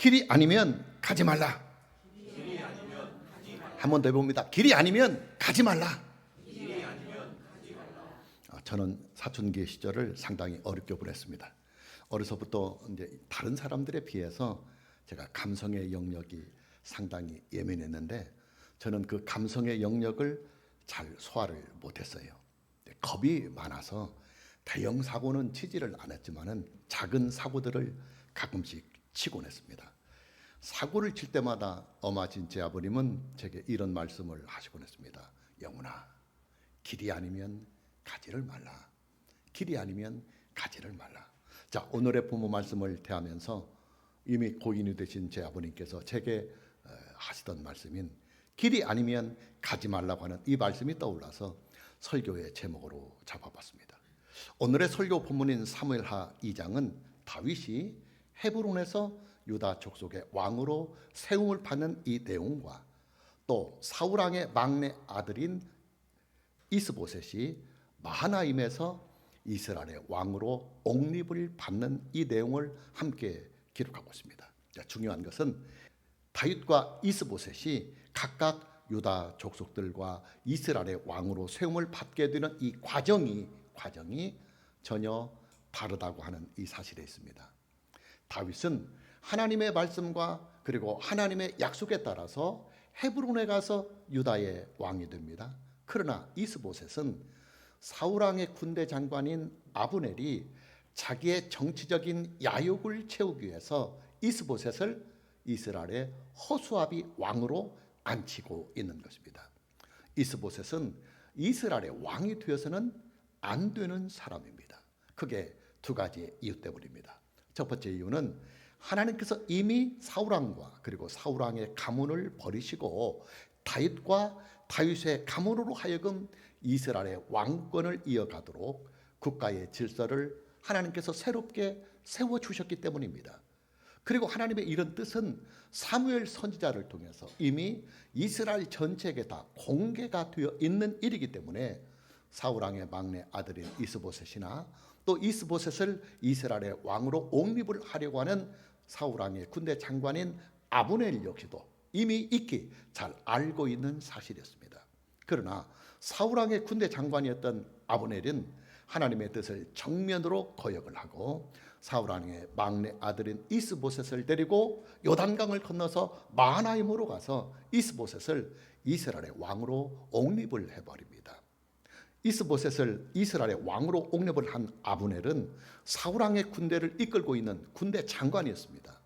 길이 아니면 가지 말라. 한 번 더 해봅니다. 길이 아니면 가지 말라. 저는 사춘기 시절을 상당히 어렵게 보냈습니다. 어려서부터 이제 다른 사람들에 비해서 제가 감성의 영역이 상당히 예민했는데 저는 그 감성의 영역을 잘 소화를 못했어요. 겁이 많아서 대형 사고는 치지를 않았지만은 작은 사고들을 가끔씩 치곤 했습니다. 사고를 칠 때마다 엄하신 제 아버님은 제게 이런 말씀을 하시곤 했습니다. 영훈아, 길이 아니면 가지를 말라. 길이 아니면 가지를 말라. 자, 오늘의 부모 말씀을 대하면서 이미 고인이 되신 제 아버님께서 제게 하시던 말씀인 길이 아니면 가지 말라고 하는 이 말씀이 떠올라서 설교의 제목으로 잡아봤습니다. 오늘의 설교 본문인 사무엘하 2장은 다윗이 헤브론에서 유다 족속의 왕으로 세움을 받는 이 내용과 또 사울 왕의 막내 아들인 이스보셋이 마하나임에서 이스라엘의 왕으로 옹립을 받는 이 내용을 함께 기록하고 있습니다. 중요한 것은 다윗과 이스보셋이 각각 유다 족속들과 이스라엘의 왕으로 세움을 받게 되는 이 과정이 전혀 다르다고 하는 이 사실에 있습니다. 다윗은 하나님의 말씀과 그리고 하나님의 약속에 따라서 헤브론에 가서 유다의 왕이 됩니다. 그러나 이스보셋은 사울 왕의 군대 장관인 아브넬이 자기의 정치적인 야욕을 채우기 위해서 이스보셋을 이스라엘의 허수아비 왕으로 앉히고 있는 것입니다. 이스보셋은 이스라엘의 왕이 되어서는 안 되는 사람입니다. 그게 두 가지 이유 때문입니다. 첫 번째 이유는 하나님께서 이미 사울왕과 그리고 사울왕의 가문을 버리시고 다윗과 다윗의 가문으로 하여금 이스라엘의 왕권을 이어가도록 국가의 질서를 하나님께서 새롭게 세워주셨기 때문입니다. 그리고 하나님의 이런 뜻은 사무엘 선지자를 통해서 이미 이스라엘 전체에게 다 공개가 되어 있는 일이기 때문에 사울왕의 막내 아들인 이스보셋이나 또 이스보셋을 이스라엘의 왕으로 옹립을 하려고 하는 사울왕의 군대 장관인 아브넬 역시도 이미 익히 잘 알고 있는 사실이었습니다. 그러나 사울왕의 군대 장관이었던 아브넬은 하나님의 뜻을 정면으로 거역을 하고 사울왕의 막내 아들인 이스보셋을 데리고 요단강을 건너서 마하나임으로 가서 이스보셋을 이스라엘의 왕으로 옹립을 해버립니다. 이스보셋을 이스라엘의 왕으로 옹립을 한 아브넬은 사울왕의 군대를 이끌고 있는 군대 장관이었습니다.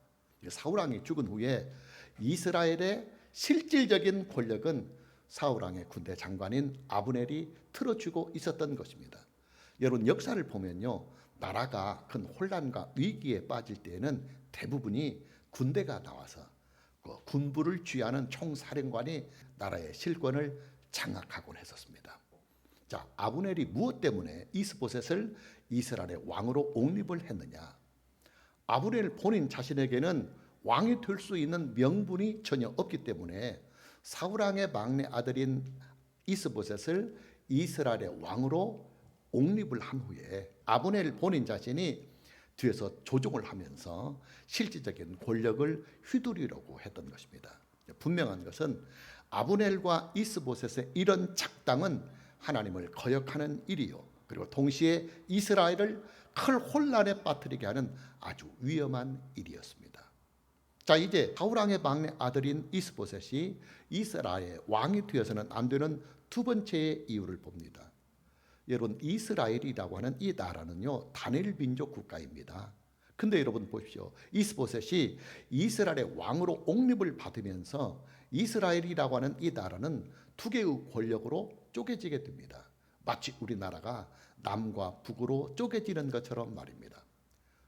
사울왕이 죽은 후에 이스라엘의 실질적인 권력은 사울왕의 군대 장관인 아브넬이 틀어주고 있었던 것입니다. 여러분 역사를 보면요, 나라가 큰 혼란과 위기에 빠질 때에는 대부분이 군대가 나와서 군부를 쥐하는 총사령관이 나라의 실권을 장악하곤 했었습니다. 자, 아브넬이 무엇 때문에 이스보셋을 이스라엘의 왕으로 옹립을 했느냐? 아브넬 본인 자신에게는 왕이 될 수 있는 명분이 전혀 없기 때문에 사울왕의 막내 아들인 이스보셋을 이스라엘의 왕으로 옹립을 한 후에 아브넬 본인 자신이 뒤에서 조종을 하면서 실질적인 권력을 휘두르려고 했던 것입니다. 분명한 것은 아브넬과 이스보셋의 이런 작당은 하나님을 거역하는 일이요, 그리고 동시에 이스라엘을 큰 혼란에 빠뜨리게 하는 아주 위험한 일이었습니다. 자, 이제 사울왕의 막내 아들인 이스보셋이 이스라엘의 왕이 되어서는 안 되는 두 번째의 이유를 봅니다. 여러분, 이스라엘이라고 하는 이 나라는요, 다닐 민족 국가입니다. 근데 여러분 보십시오. 이스보셋이 이스라엘의 왕으로 옹립을 받으면서 이스라엘이라고 하는 이 나라는 두 개의 권력으로 쪼개지게 됩니다. 마치 우리나라가 남과 북으로 쪼개지는 것처럼 말입니다.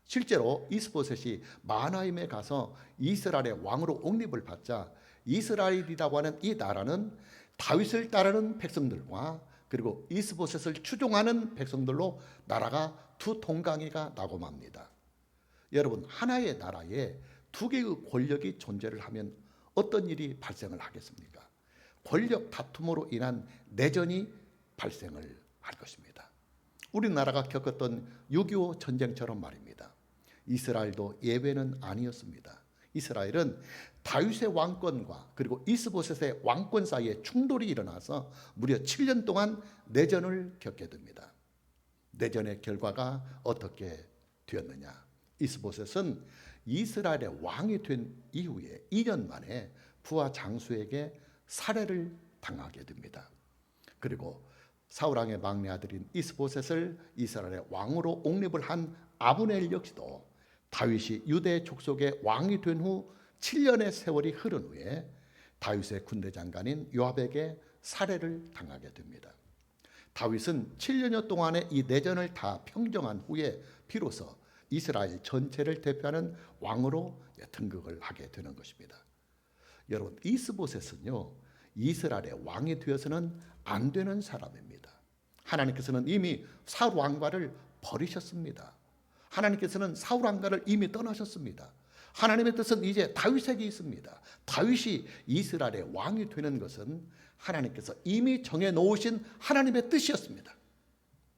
실제로 이스보셋이 마하나임에 가서 이스라엘의 왕으로 옹립을 받자 이스라엘이라고 하는 이 나라는 다윗을 따르는 백성들과 그리고 이스보셋을 추종하는 백성들로 나라가 두 동강이가 나고 맙니다. 여러분, 하나의 나라에 두 개의 권력이 존재를 하면 어떤 일이 발생을 하겠습니까? 권력 다툼으로 인한 내전이 발생을 할 것입니다. 우리나라가 겪었던 6.25 전쟁처럼 말입니다. 이스라엘도 예외는 아니었습니다. 이스라엘은 다윗의 왕권과 그리고 이스보셋의 왕권 사이에 충돌이 일어나서 무려 7년 동안 내전을 겪게 됩니다. 내전의 결과가 어떻게 되었느냐? 이스보셋은 이스라엘의 왕이 된 이후에 2년 만에 부하 장수에게 살해를 당하게 됩니다. 그리고 사울왕의 막내 아들인 이스보셋을 이스라엘의 왕으로 옹립을 한 아브넬 역시도 다윗이 유대 족속의 왕이 된 후 7년의 세월이 흐른 후에 다윗의 군대 장관인 요압에게 살해를 당하게 됩니다. 다윗은 7년여 동안의 이 내전을 다 평정한 후에 비로소 이스라엘 전체를 대표하는 왕으로 등극을 하게 되는 것입니다. 여러분, 이스보셋은요, 이스라엘의 왕이 되어서는 안 되는 사람입니다. 하나님께서는 이미 사울 왕과를 버리셨습니다. 하나님께서는 사울 왕가를 이미 떠나셨습니다. 하나님의 뜻은 이제 다윗에게 있습니다. 다윗이 이스라엘의 왕이 되는 것은 하나님께서 이미 정해놓으신 하나님의 뜻이었습니다.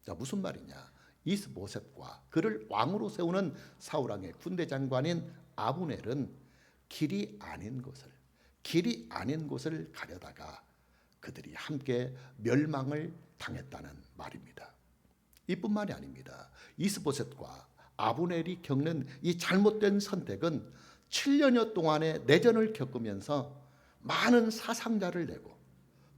자, 무슨 말이냐? 이스보셋과 그를 왕으로 세우는 사울 왕의 군대 장관인 아브넬은 길이 아닌 곳을 가려다가 그들이 함께 멸망을 당했다는 말입니다. 이뿐만이 아닙니다. 이스보셋과 아브넬이 겪는 이 잘못된 선택은 7년여 동안의 내전을 겪으면서 많은 사상자를 내고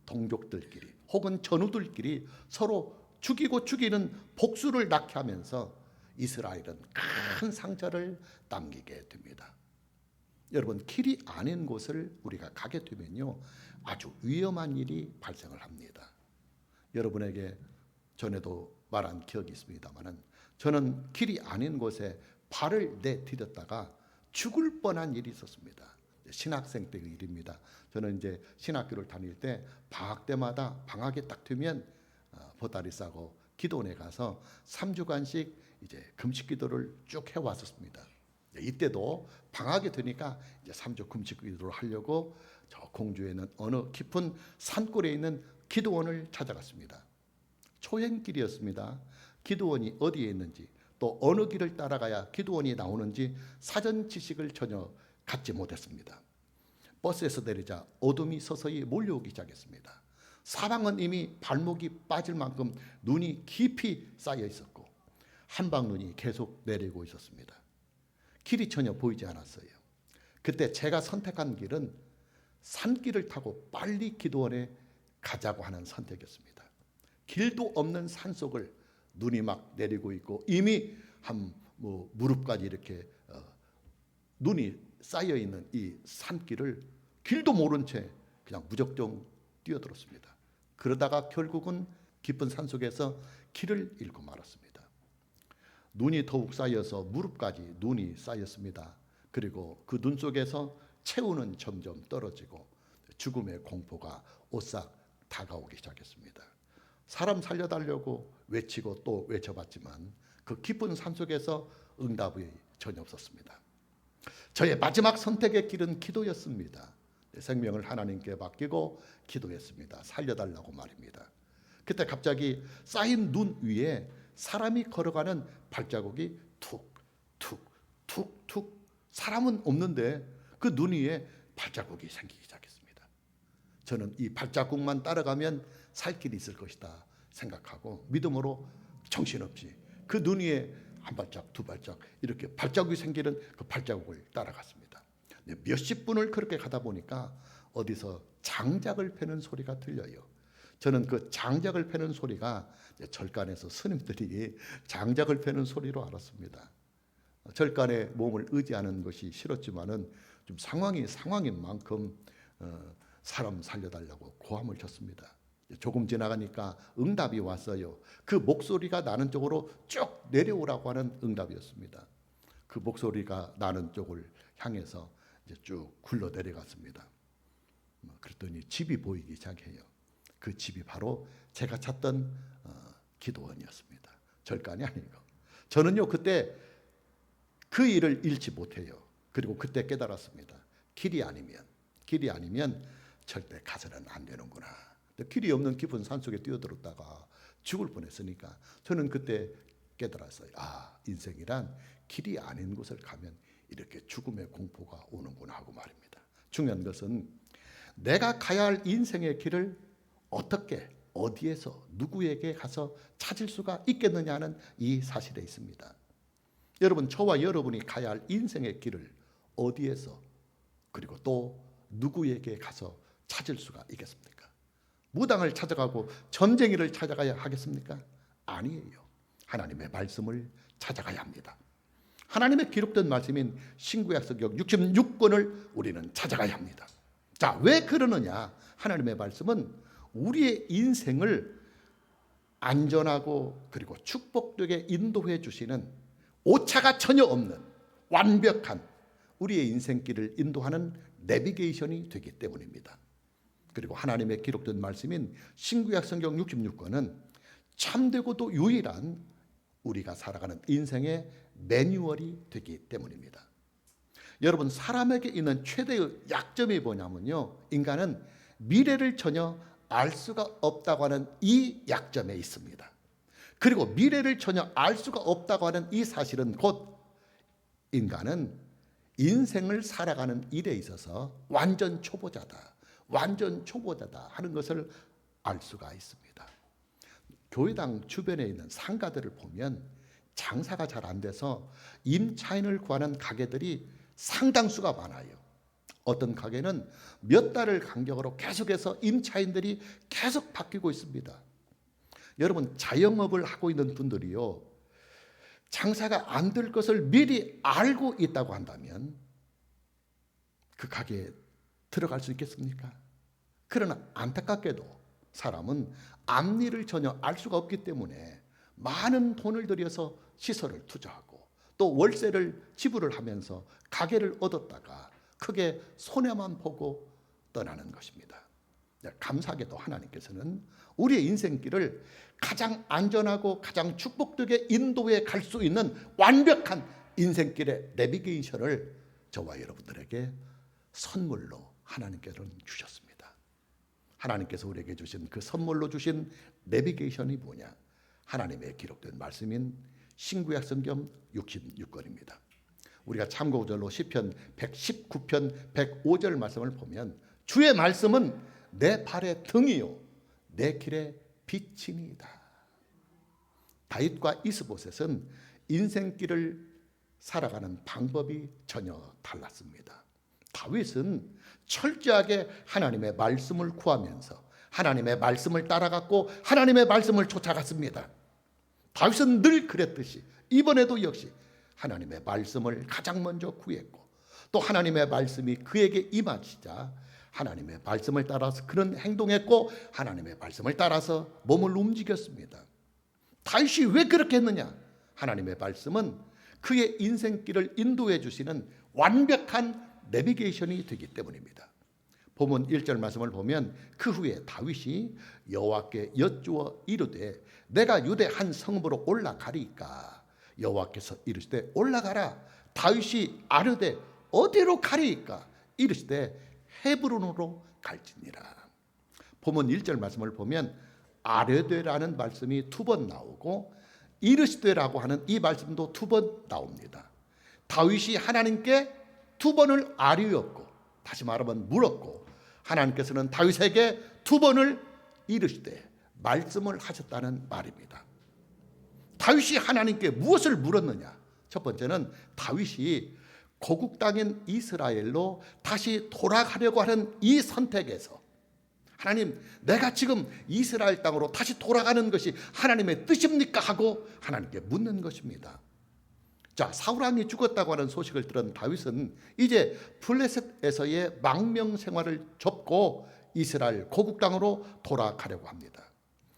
동족들끼리 혹은 전우들끼리 서로 죽이고 죽이는 복수를 낳게 하면서 이스라엘은 큰 상처를 남기게 됩니다. 여러분, 길이 아닌 곳을 우리가 가게 되면요, 아주 위험한 일이 발생을 합니다. 여러분에게 전에도 말한 기억이 있습니다만은 저는 길이 아닌 곳에 발을 내디뎠다가 죽을 뻔한 일이 있었습니다. 신학생 때의 일입니다. 저는 이제 신학교를 다닐 때 방학 때마다 방학이 딱 되면 보따리 싸고 기도원에 가서 3주간씩 이제 금식 기도를 쭉 해왔었습니다. 이때도 방학이 되니까 이제 3주 금식 기도를 하려고 저 공주에는 어느 깊은 산골에 있는 기도원을 찾아갔습니다. 초행길이었습니다. 기도원이 어디에 있는지 또 어느 길을 따라가야 기도원이 나오는지 사전 지식을 전혀 갖지 못했습니다. 버스에서 내리자 어둠이 서서히 몰려오기 시작했습니다. 사방은 이미 발목이 빠질 만큼 눈이 깊이 쌓여 있었고 한방눈이 계속 내리고 있었습니다. 길이 전혀 보이지 않았어요. 그때 제가 선택한 길은 산길을 타고 빨리 기도원에 가자고 하는 선택이었습니다. 길도 없는 산속을 눈이 막 내리고 있고 이미 한 무릎까지 이렇게 눈이 쌓여 있는 이 산길을 길도 모른 채 그냥 무작정 뛰어들었습니다. 그러다가 결국은 깊은 산속에서 길을 잃고 말았습니다. 눈이 더욱 쌓여서 무릎까지 눈이 쌓였습니다. 그리고 그 눈 속에서 체온은 점점 떨어지고 죽음의 공포가 오싹 다가오기 시작했습니다. 사람 살려달라고 외치고 또 외쳐봤지만 그 깊은 산속에서 응답이 전혀 없었습니다. 저의 마지막 선택의 길은 기도였습니다. 생명을 하나님께 맡기고 기도했습니다. 살려달라고 말입니다. 그때 갑자기 쌓인 눈 위에 사람이 걸어가는 발자국이 툭툭툭툭, 사람은 없는데 그 눈 위에 발자국이 생기기 시작했습니다. 저는 이 발자국만 따라가면 살 길이 있을 것이다 생각하고 믿음으로 정신없이 그 눈 위에 한 발짝 두 발짝 이렇게 발자국이 생기는 그 발자국을 따라갔습니다. 몇십 분을 그렇게 가다 보니까 어디서 장작을 패는 소리가 들려요. 저는 그 장작을 패는 소리가 절간에서 스님들이 장작을 패는 소리로 알았습니다. 절간에 몸을 의지하는 것이 싫었지만은 좀 상황인 만큼 사람 살려달라고 고함을 쳤습니다. 조금 지나가니까 응답이 왔어요. 그 목소리가 나는 쪽으로 쭉 내려오라고 하는 응답이었습니다. 그 목소리가 나는 쪽을 향해서 이제 쭉 굴러 내려갔습니다. 그랬더니 집이 보이기 시작해요. 그 집이 바로 제가 찾던 기도원이었습니다. 절간이 아니고. 저는요 그때 그 일을 잃지 못해요. 그리고 그때 깨달았습니다. 길이 아니면 절대 가서는 안 되는구나. 길이 없는 깊은 산속에 뛰어들었다가 죽을 뻔했으니까 저는 그때 깨달았어요. 아, 인생이란 길이 아닌 곳을 가면 이렇게 죽음의 공포가 오는구나 하고 말입니다. 중요한 것은 내가 가야 할 인생의 길을 어떻게, 어디에서, 누구에게 가서 찾을 수가 있겠느냐는 이 사실에 있습니다. 여러분, 저와 여러분이 가야 할 인생의 길을 어디에서, 그리고 또 누구에게 가서 찾을 수가 있겠습니까? 무당을 찾아가고 점쟁이를 찾아가야 하겠습니까? 아니에요. 하나님의 말씀을 찾아가야 합니다. 하나님의 기록된 말씀인 신구약성경 66권을 우리는 찾아가야 합니다. 자, 왜 그러느냐? 하나님의 말씀은 우리의 인생을 안전하고 그리고 축복되게 인도해 주시는 오차가 전혀 없는 완벽한 우리의 인생길을 인도하는 내비게이션이 되기 때문입니다. 그리고 하나님의 기록된 말씀인 신구약성경 66권은 참되고도 유일한 우리가 살아가는 인생의 매뉴얼이 되기 때문입니다. 여러분, 사람에게 있는 최대의 약점이 뭐냐면요, 인간은 미래를 전혀 알 수가 없다고 하는 이 약점에 있습니다. 그리고 미래를 전혀 알 수가 없다고 하는 이 사실은 곧 인간은 인생을 살아가는 일에 있어서 완전 초보자다 하는 것을 알 수가 있습니다. 교회당 주변에 있는 상가들을 보면 장사가 잘 안 돼서 임차인을 구하는 가게들이 상당수가 많아요. 어떤 가게는 몇 달을 간격으로 계속해서 임차인들이 계속 바뀌고 있습니다. 여러분, 자영업을 하고 있는 분들이요, 장사가 안 될 것을 미리 알고 있다고 한다면 그 가게에 들어갈 수 있겠습니까? 그러나 안타깝게도 사람은 앞일을 전혀 알 수가 없기 때문에 많은 돈을 들여서 시설을 투자하고 또 월세를 지불을 하면서 가게를 얻었다가 크게 손해만 보고 떠나는 것입니다. 감사하게도 하나님께서는 우리의 인생길을 가장 안전하고 가장 축복되게 인도해 갈 수 있는 완벽한 인생길의 내비게이션을 저와 여러분들에게 선물로 하나님께서는 주셨습니다. 하나님께서 우리에게 주신 그 선물로 주신 내비게이션이 뭐냐? 하나님의 기록된 말씀인 신구약성경 66권입니다. 우리가 참고절로 시편 119편 105절 말씀을 보면 주의 말씀은 내 발의 등이요 내 길의 빛이니이다. 다윗과 이스보셋은 인생길을 살아가는 방법이 전혀 달랐습니다. 다윗은 철저하게 하나님의 말씀을 구하면서 하나님의 말씀을 따라갔고 하나님의 말씀을 쫓아갔습니다. 다윗은 늘 그랬듯이 이번에도 역시 하나님의 말씀을 가장 먼저 구했고 또 하나님의 말씀이 그에게 임하시자 하나님의 말씀을 따라서 그는 행동했고 하나님의 말씀을 따라서 몸을 움직였습니다. 다윗이 왜 그렇게 했느냐? 하나님의 말씀은 그의 인생길을 인도해 주시는 완벽한 내비게이션이 되기 때문입니다. 본문 1절 말씀을 보면 그 후에 다윗이 여호와께 여쭈어 이르되 내가 유대 한 성읍으로 올라가리이까? 여호와께서 이르시되 올라가라. 다윗이 아르되 어디로 가리이까? 이르시되 헤브론으로 갈지니라. 본문 1절 말씀을 보면 아르되라는 말씀이 2번 나오고 이르시되라고 하는 이 말씀도 2번 나옵니다. 다윗이 하나님께 2번을 아뢰었고 다시 말하면 물었고 하나님께서는 다윗에게 2번을 이르시되 말씀을 하셨다는 말입니다. 다윗이 하나님께 무엇을 물었느냐? 첫 번째는 다윗이 고국 땅인 이스라엘로 다시 돌아가려고 하는 이 선택에서 하나님, 내가 지금 이스라엘 땅으로 다시 돌아가는 것이 하나님의 뜻입니까? 하고 하나님께 묻는 것입니다. 자, 사울왕이 죽었다고 하는 소식을 들은 다윗은 이제 블레셋에서의 망명 생활을 접고 이스라엘 고국 땅으로 돌아가려고 합니다.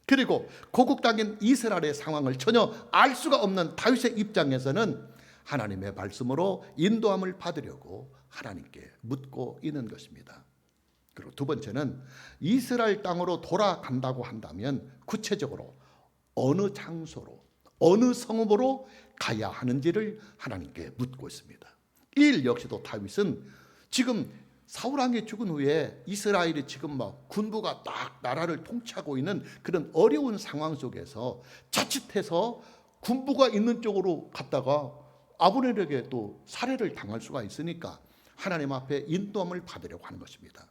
그리고 고국 땅인 이스라엘의 상황을 전혀 알 수가 없는 다윗의 입장에서는 하나님의 말씀으로 인도함을 받으려고 하나님께 묻고 있는 것입니다. 그리고 두 번째는 이스라엘 땅으로 돌아간다고 한다면 구체적으로 어느 장소로 어느 성읍으로 가야 하는지를 하나님께 묻고 있습니다. 이 일 역시도 다윗은 지금 사울왕이 죽은 후에 이스라엘이 지금 막 군부가 딱 나라를 통치하고 있는 그런 어려운 상황 속에서 자칫해서 군부가 있는 쪽으로 갔다가 아브넬에게 또 살해를 당할 수가 있으니까 하나님 앞에 인도함을 받으려고 하는 것입니다.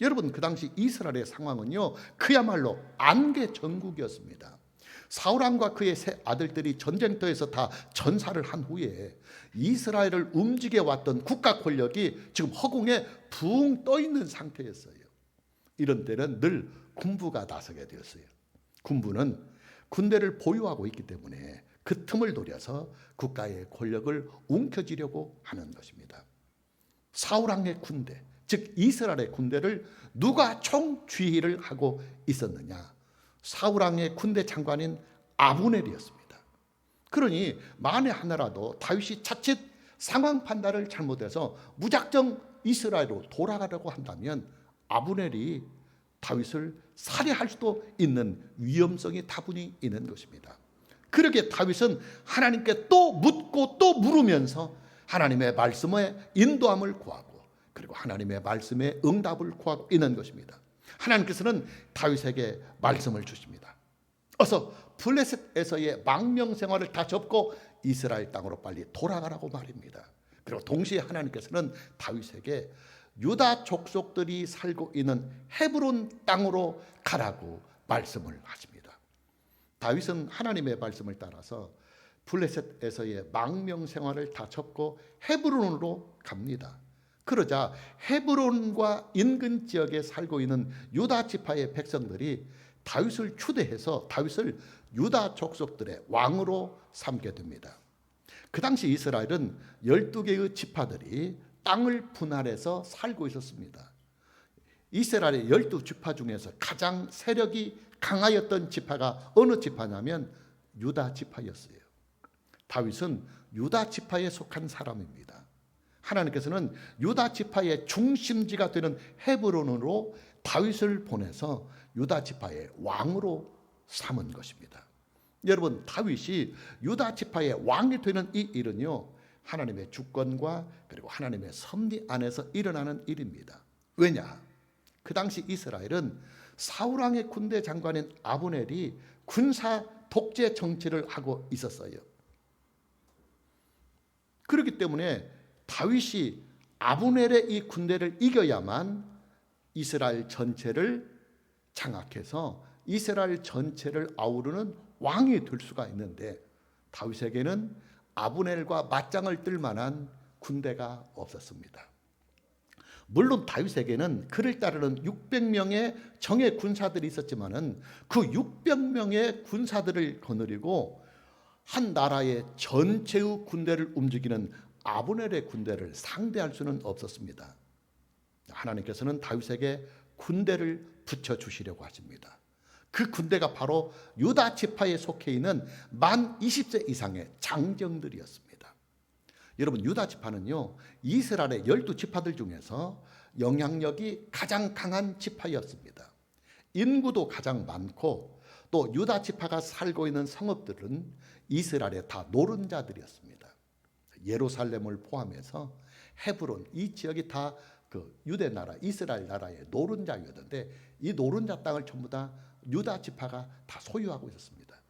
여러분, 그 당시 이스라엘의 상황은요, 그야말로 안개 전국이었습니다. 사울왕과 그의 세 아들들이 전쟁터에서 다 전사를 한 후에 이스라엘을 움직여 왔던 국가 권력이 지금 허공에 붕 떠 있는 상태였어요. 이런 때는 늘 군부가 나서게 되었어요. 군부는 군대를 보유하고 있기 때문에 그 틈을 노려서 국가의 권력을 움켜쥐려고 하는 것입니다. 사울왕의 군대, 즉 이스라엘의 군대를 누가 총지휘를 하고 있었느냐? 사울왕의 군대 장관인 아브넬이었습니다. 그러니 만에 하나라도 다윗이 자칫 상황 판단을 잘못해서 무작정 이스라엘로 돌아가려고 한다면 아브넬이 다윗을 살해할 수도 있는 위험성이 다분히 있는 것입니다. 그러기에 다윗은 하나님께 또 묻고 또 물으면서 하나님의 말씀에 인도함을 구하고 그리고 하나님의 말씀에 응답을 구하고 있는 것입니다. 하나님께서는 다윗에게 말씀을 주십니다. 어서 블레셋에서의 망명 생활을 다 접고 이스라엘 땅으로 빨리 돌아가라고 말입니다. 그리고 동시에 하나님께서는 다윗에게 유다 족속들이 살고 있는 헤브론 땅으로 가라고 말씀을 하십니다. 다윗은 하나님의 말씀을 따라서 블레셋에서의 망명 생활을 다 접고 헤브론으로 갑니다. 그러자 헤브론과 인근 지역에 살고 있는 유다 지파의 백성들이 다윗을 추대해서 다윗을 유다 족속들의 왕으로 삼게 됩니다. 그 당시 이스라엘은 12개의 지파들이 땅을 분할해서 살고 있었습니다. 이스라엘의 12지파 중에서 가장 세력이 강하였던 지파가 어느 지파냐면 유다 지파였어요. 다윗은 유다 지파에 속한 사람입니다. 하나님께서는 유다 지파의 중심지가 되는 헤브론으로 다윗을 보내서 유다 지파의 왕으로 삼은 것입니다. 여러분, 다윗이 유다 지파의 왕이 되는 이 일은요, 하나님의 주권과 그리고 하나님의 섭리 안에서 일어나는 일입니다. 왜냐? 그 당시 이스라엘은 사울왕의 군대 장관인 아브넬이 군사 독재 정치를 하고 있었어요. 그렇기 때문에 다윗이 아브넬의 이 군대를 이겨야만 이스라엘 전체를 장악해서 이스라엘 전체를 아우르는 왕이 될 수가 있는데 다윗에게는 아브넬과 맞짱을 뜰 만한 군대가 없었습니다. 물론 다윗에게는 그를 따르는 600명의 정예 군사들이 있었지만은 그 600명의 군사들을 거느리고 한 나라의 전체의 군대를 움직이는 아브넬의 군대를 상대할 수는 없었습니다. 하나님께서는 다윗에게 군대를 붙여주시려고 하십니다. 그 군대가 바로 유다 지파에 속해 있는 만 20세 이상의 장정들이었습니다. 여러분, 유다 지파는요, 이스라엘의 12지파들 중에서 영향력이 가장 강한 지파였습니다. 인구도 가장 많고 또 유다 지파가 살고 있는 성읍들은 이스라엘의 다 노른자들이었습니다. 예루살렘을 포함해서 헤브론 이 지역이 다 그 유대 나라 이스라엘 나라의 노른자였는데 이 노른자 땅을 전부 다 유다 지파가 다 소유하고 있었습니다.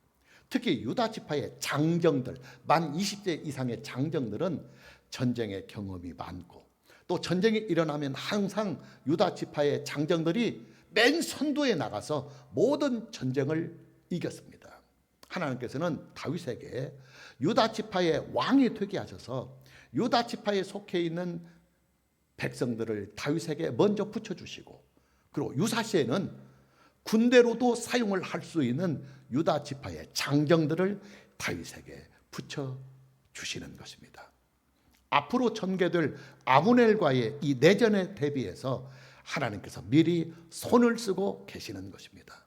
특히 유다 지파의 장정들, 만 20세 이상의 장정들은 전쟁의 경험이 많고 또 전쟁이 일어나면 항상 유다 지파의 장정들이 맨 선두에 나가서 모든 전쟁을 이겼습니다. 하나님께서는 다윗에게 유다 지파의 왕이 되게 하셔서 유다 지파에 속해 있는 백성들을 다윗에게 먼저 붙여주시고 그리고 유사시에는 군대로도 사용을 할 수 있는 유다 지파의 장정들을 다윗에게 붙여주시는 것입니다. 앞으로 전개될 아브넬과의 이 내전에 대비해서 하나님께서 미리 손을 쓰고 계시는 것입니다.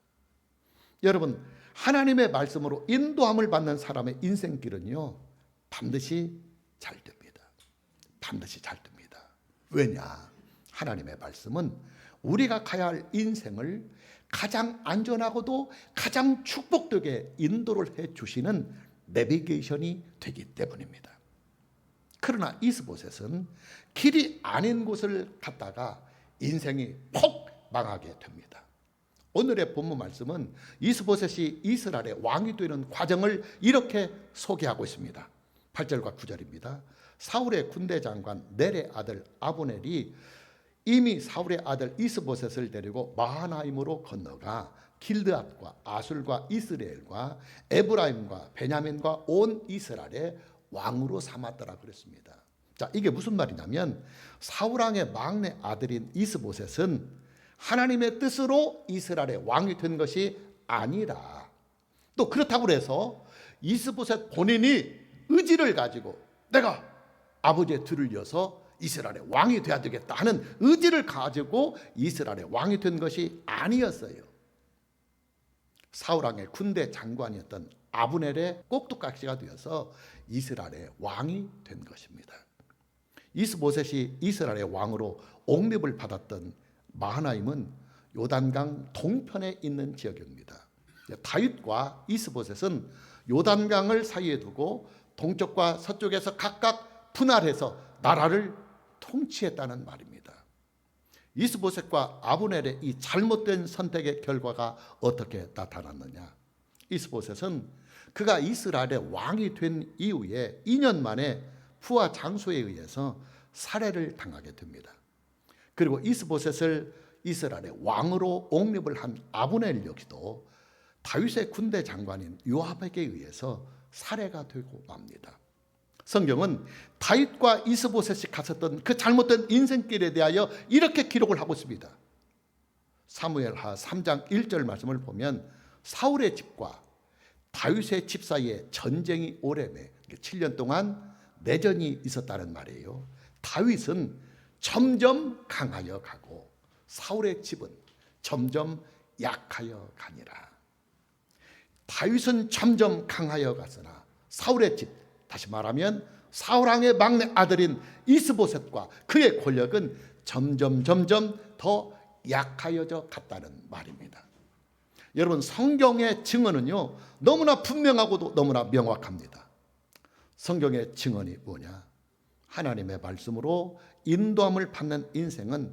여러분, 하나님의 말씀으로 인도함을 받는 사람의 인생길은요, 반드시 잘 됩니다. 반드시 잘 됩니다. 왜냐? 하나님의 말씀은 우리가 가야 할 인생을 가장 안전하고도 가장 축복되게 인도를 해주시는 내비게이션이 되기 때문입니다. 그러나 이스보셋은 길이 아닌 곳을 갔다가 인생이 폭 망하게 됩니다. 오늘의 본문 말씀은 이스보셋이 이스라엘의 왕이 되는 과정을 이렇게 소개하고 있습니다. 8절과 9절입니다. 사울의 군대 장관 넬의 아들 아브넬이 이미 사울의 아들 이스보셋을 데리고 마하나임으로 건너가 길드앗과 아술과 이스라엘과 에브라임과 베냐민과 온 이스라엘의 왕으로 삼았더라 그랬습니다. 자, 이게 무슨 말이냐면 사울 왕의 막내 아들인 이스보셋은 하나님의 뜻으로 이스라엘의 왕이 된 것이 아니라, 또 그렇다고 해서 이스보셋 본인이 의지를 가지고 내가 아버지의 뒤를 이어서 이스라엘의 왕이 돼야 되겠다 하는 의지를 가지고 이스라엘의 왕이 된 것이 아니었어요. 사울 왕의 군대 장관이었던 아브넬의 꼭두각시가 되어서 이스라엘의 왕이 된 것입니다. 이스보셋이 이스라엘의 왕으로 옹립을 받았던 마하나임은 요단강 동편에 있는 지역입니다. 다윗과 이스보셋은 요단강을 사이에 두고 동쪽과 서쪽에서 각각 분할해서 나라를 통치했다는 말입니다. 이스보셋과 아브넬의 이 잘못된 선택의 결과가 어떻게 나타났느냐? 이스보셋은 그가 이스라엘의 왕이 된 이후에 2년 만에 부하 장수에 의해서 살해를 당하게 됩니다. 그리고 이스보셋을 이스라엘의 왕으로 옹립을 한 아브넬 역시도 다윗의 군대 장관인 요압에게 의해서 살해가 되고 맙니다. 성경은 다윗과 이스보셋이 갔었던 그 잘못된 인생길에 대하여 이렇게 기록을 하고 있습니다. 사무엘하 3장 1절 말씀을 보면 사울의 집과 다윗의 집 사이에 전쟁이 오래매 7년 동안 내전이 있었다는 말이에요. 다윗은 점점 강하여 가고 사울의 집은 점점 약하여 가니라. 다윗은 점점 강하여 갔으나 사울의 집, 다시 말하면 사울 왕의 막내 아들인 이스보셋과 그의 권력은 점점 더 약하여져 갔다는 말입니다. 여러분, 성경의 증언은요 너무나 분명하고도 너무나 명확합니다. 성경의 증언이 뭐냐? 하나님의 말씀으로 인도함을 받는 인생은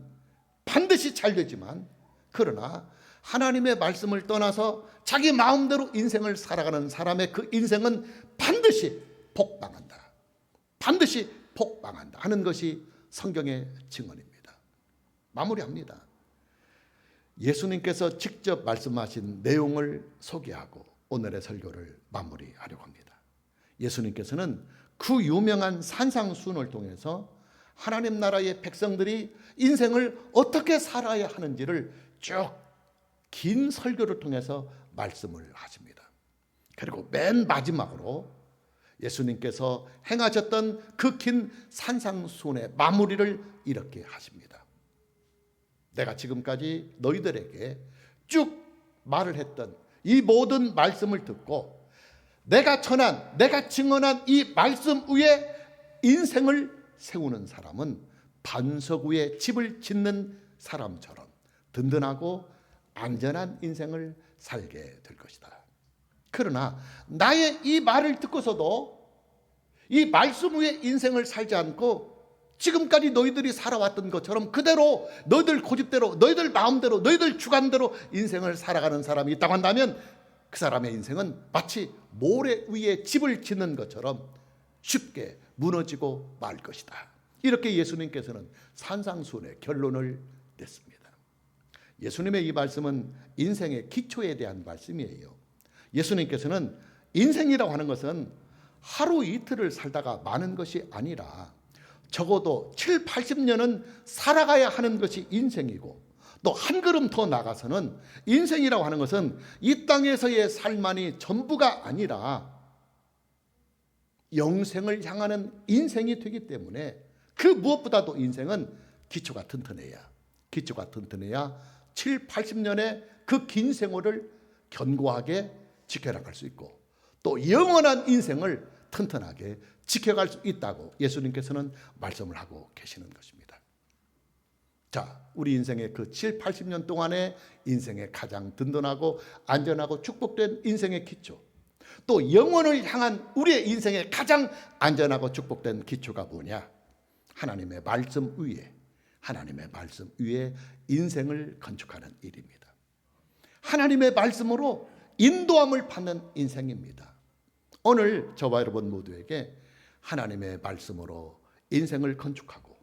반드시 잘 되지만, 그러나 하나님의 말씀을 떠나서 자기 마음대로 인생을 살아가는 사람의 그 인생은 반드시 폭망한다. 반드시 폭망한다 하는 것이 성경의 증언입니다. 마무리합니다. 예수님께서 직접 말씀하신 내용을 소개하고 오늘의 설교를 마무리하려고 합니다. 예수님께서는 그 유명한 산상수훈을 통해서 하나님 나라의 백성들이 인생을 어떻게 살아야 하는지를 쭉 긴 설교를 통해서 말씀을 하십니다. 그리고 맨 마지막으로 예수님께서 행하셨던 그 긴 산상수훈의 마무리를 이렇게 하십니다. 내가 지금까지 너희들에게 쭉 말을 했던 이 모든 말씀을 듣고 내가 전한, 내가 증언한 이 말씀 위에 인생을 세우는 사람은 반석 위에 집을 짓는 사람처럼 든든하고 안전한 인생을 살게 될 것이다. 그러나 나의 이 말을 듣고서도 이 말씀 위에 인생을 살지 않고 지금까지 너희들이 살아왔던 것처럼 그대로 너희들 고집대로, 너희들 마음대로, 너희들 주관대로 인생을 살아가는 사람이 있다고 한다면 그 사람의 인생은 마치 모래 위에 집을 짓는 것처럼 쉽게 무너지고 말 것이다. 이렇게 예수님께서는 산상수훈의 결론을 냈습니다. 예수님의 이 말씀은 인생의 기초에 대한 말씀이에요. 예수님께서는 인생이라고 하는 것은 하루 이틀을 살다가 마는 것이 아니라 적어도 7, 80년은 살아가야 하는 것이 인생이고, 또 한 걸음 더 나가서는 인생이라고 하는 것은 이 땅에서의 삶만이 전부가 아니라 영생을 향하는 인생이 되기 때문에 그 무엇보다도 인생은 기초가 튼튼해야 7, 80년의 그 긴 생활을 견고하게 지켜나갈 수 있고 또 영원한 인생을 튼튼하게 지켜갈 수 있다고 예수님께서는 말씀을 하고 계시는 것입니다. 자, 우리 인생의 그 7, 80년 동안의 인생의 가장 든든하고 안전하고 축복된 인생의 기초, 또 영원을 향한 우리의 인생의 가장 안전하고 축복된 기초가 뭐냐? 하나님의 말씀 위에 인생을 건축하는 일입니다. 하나님의 말씀으로 인도함을 받는 인생입니다. 오늘 저와 여러분 모두에게 하나님의 말씀으로 인생을 건축하고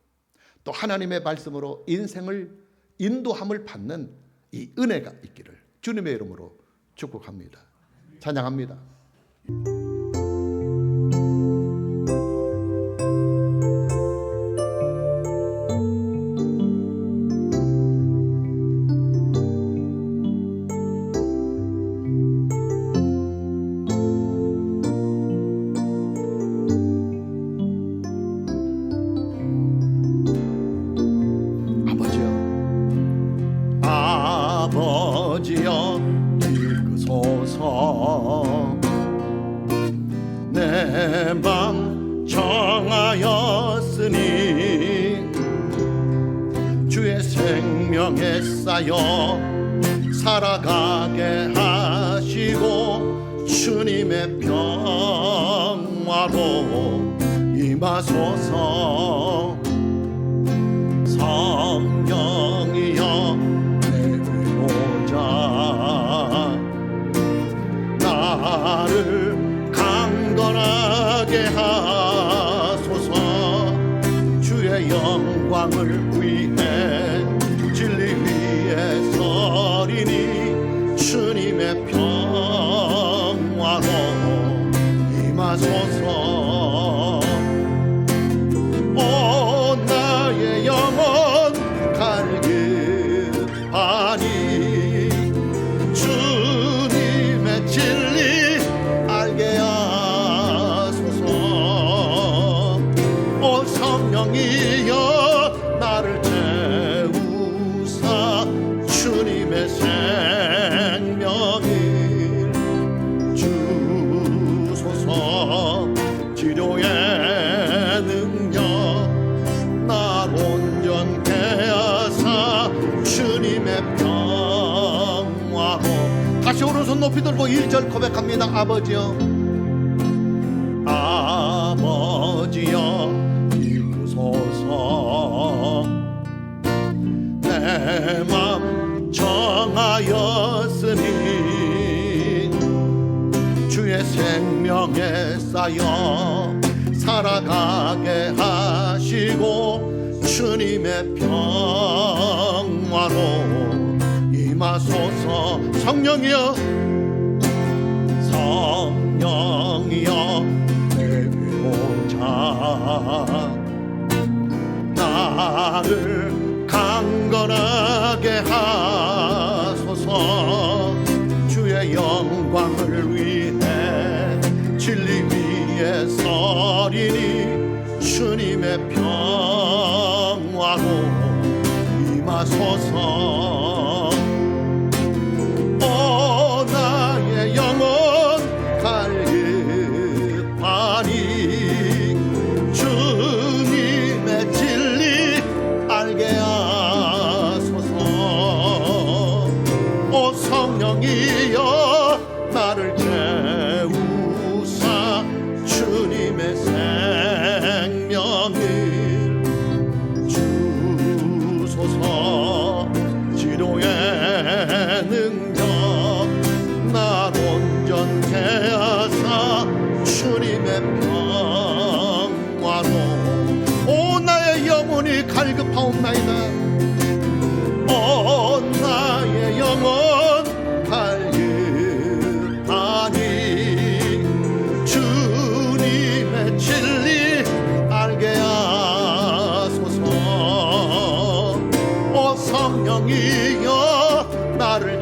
또 하나님의 말씀으로 인생을 인도함을 받는 이 은혜가 있기를 주님의 이름으로 축복합니다. 찬양합니다. 아버지여 이끄소서 내 맘 정하였으니 주의 생명에 쌓여 살아가게 하시고 주님의 평화로 임하소서. 성령이여 내 위로자 나를 강건하게 하소서. 주의 영광을 위해 진리 위에 서리니 주님의 평화로 임하소서. 나의 영혼 갈급하니 주님의 진리 알게 하소서. 오 성령이여 나를 채우사 주님의 생명을 주소서. 치료의 능력 날 온전케 하사 주님의 평화로. 다시 오른손 높이 들고 1절 고백합니다. 아버지여 아버지여 이끄소서 내 맘 정하였으니 주의 생명에 쌓여 살아가게 하시고 주님의 평화로 임하소서. 성령이여 성령이여 내 위로자 나를 강건하게 하소서. 주의 영광을 위해 진리 위에 서리니 주님의 평화로 임하소서. 오 나의 영혼 갈급하니 주님의 진리 알게 하소서. 오 성령이여 나를 채우사 주님의 생명을 주소서. 치료의 능력 날 온전케 하사 주님의 평화로. 오 나의 영혼이 갈급하옵나이다. 오 나의 영혼 갈급하니 주님의 진리 알게 하소서. 오 성령이여 나를